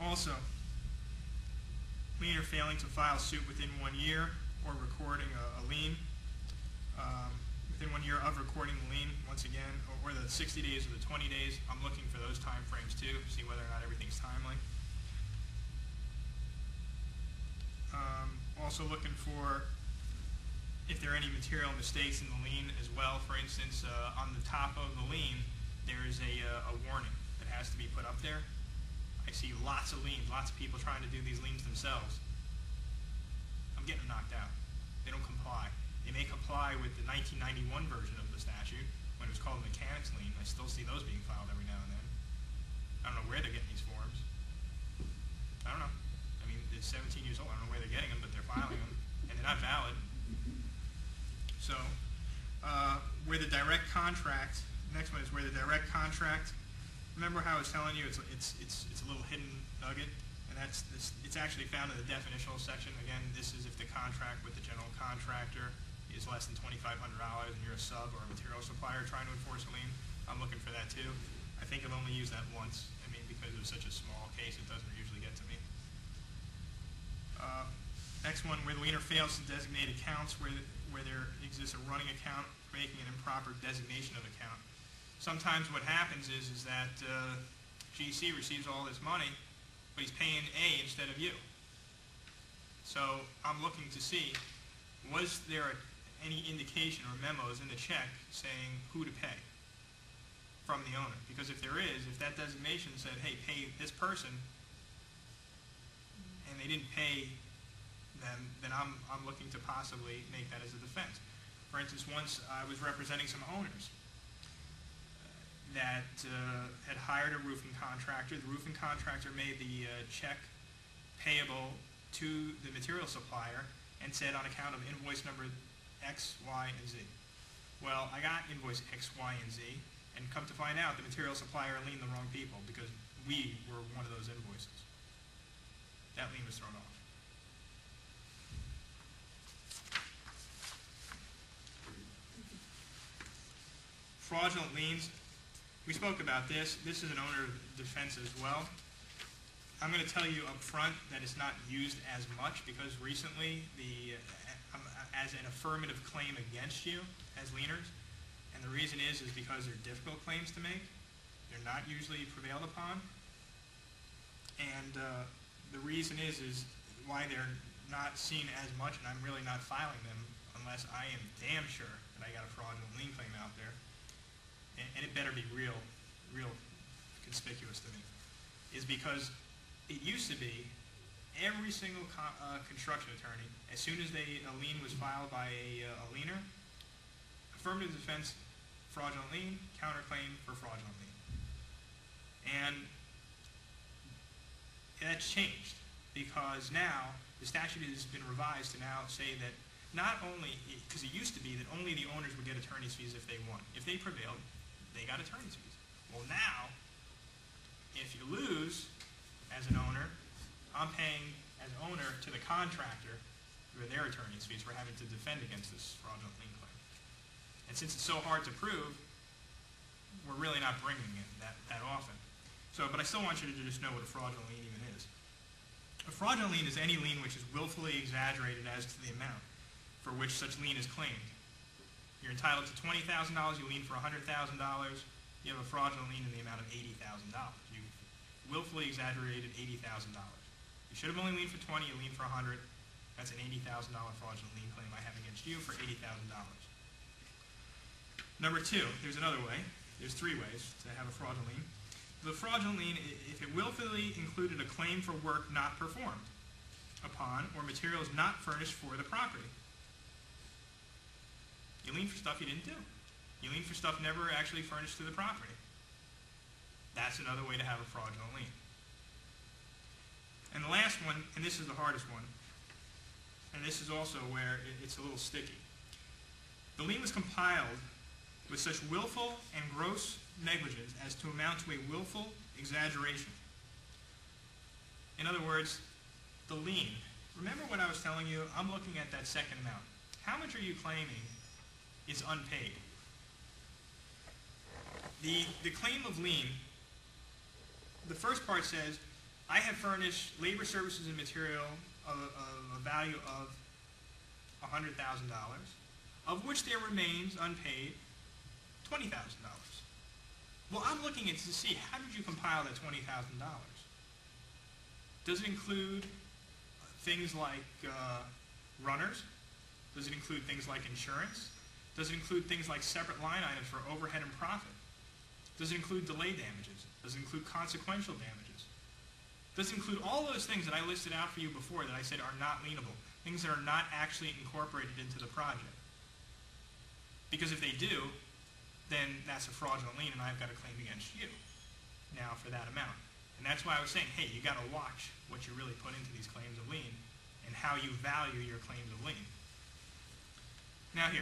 Also, lien or failing to file suit within 1 year or recording a lien. Within 1 year of recording the lien, once again, or the 60 days or the 20 days. I'm looking for those time frames too, see whether or not everything's timely. Also looking for if there are any material mistakes in the lien as well. For instance, on the top of the lien, there is a warning that has to be put up there. I see lots of liens, lots of people trying to do these liens themselves. I'm getting them knocked out. They don't comply. They may comply with the 1991 version of the statute when it was called a mechanics lien. I still see those being filed every now and then. I don't know where they're getting these forms. I don't know. I mean, it's 17 years old. I don't know where they're getting them, but they're filing them, and they're not valid. So, where the direct contract, the next one is where the direct contract. Remember how I was telling you it's a little hidden nugget, and it's actually found in the definitional section. Again, this is if the contract with the general contractor is less than $2,500 and you're a sub or a material supplier trying to enforce a lien. I'm looking for that too. I think I've only used that once. I mean, because it was such a small case, it doesn't usually get to me. Next one, where the liener fails to designate accounts where there exists a running account, making an improper designation of account. Sometimes what happens is that GC receives all this money, but he's paying A instead of you. So I'm looking to see, was there any indication or memos in the check saying who to pay from the owner? Because if there is, if that designation said, hey, pay this person, and they didn't pay them, then I'm looking to possibly make that as a defense. For instance, once I was representing some owners that had hired a roofing contractor. The roofing contractor made the check payable to the material supplier and said on account of invoice number X, Y, and Z. Well, I got invoice X, Y, and Z, and come to find out the material supplier liened the wrong people because we were one of those invoices. That lien was thrown off. Fraudulent liens, we spoke about this. This is an owner defense as well. I'm going to tell you up front that it's not used as much because recently as an affirmative claim against you as lieners, and the reason is because they're difficult claims to make. They're not usually prevailed upon, and the reason is why they're not seen as much, and I'm really not filing them unless I am damn sure that I got a fraudulent lien claim out there. And it better be real conspicuous to me, is because it used to be every single construction attorney, as soon as a lien was filed by a liener, affirmative defense, fraudulent lien, counterclaim for fraudulent lien. And that's changed because now the statute has been revised to now say that not only, because it used to be that only the owners would get attorney's fees if they won. If they prevailed, they got attorney's fees. Well, now, if you lose as an owner, I'm paying as owner to the contractor for their attorney's fees for having to defend against this fraudulent lien claim. And since it's so hard to prove, we're really not bringing it that often. So, but I still want you to just know what a fraudulent lien even is. A fraudulent lien is any lien which is willfully exaggerated as to the amount for which such lien is claimed. You're entitled to $20,000, you lien for $100,000, you have a fraudulent lien in the amount of $80,000. You willfully exaggerated $80,000. You should have only liened for 20, you lien for 100. That's an $80,000 fraudulent lien claim I have against you for $80,000. Number two, there's another way. There's three ways to have a fraudulent lien. The fraudulent lien, if it willfully included a claim for work not performed upon or materials not furnished for the property. You lien for stuff you didn't do. You lien for stuff never actually furnished to the property. That's another way to have a fraudulent lien. And the last one, and this is the hardest one, and this is also where it's a little sticky. The lien was compiled with such willful and gross negligence as to amount to a willful exaggeration. In other words, the lien. Remember what I was telling you? I'm looking at that second amount. How much are you claiming is unpaid? The claim of lien, the first part says, I have furnished labor, services, and material of a value of $100,000, of which there remains unpaid $20,000. Well, I'm looking at to see, how did you compile that $20,000? Does it include things like runners? Does it include things like insurance? Does it include things like separate line items for overhead and profit? Does it include delay damages? Does it include consequential damages? Does it include all those things that I listed out for you before that I said are not lienable, things that are not actually incorporated into the project? Because if they do, then that's a fraudulent lien and I've got a claim against you now for that amount. And that's why I was saying, hey, you got to watch what you really put into these claims of lien and how you value your claims of lien. Now here.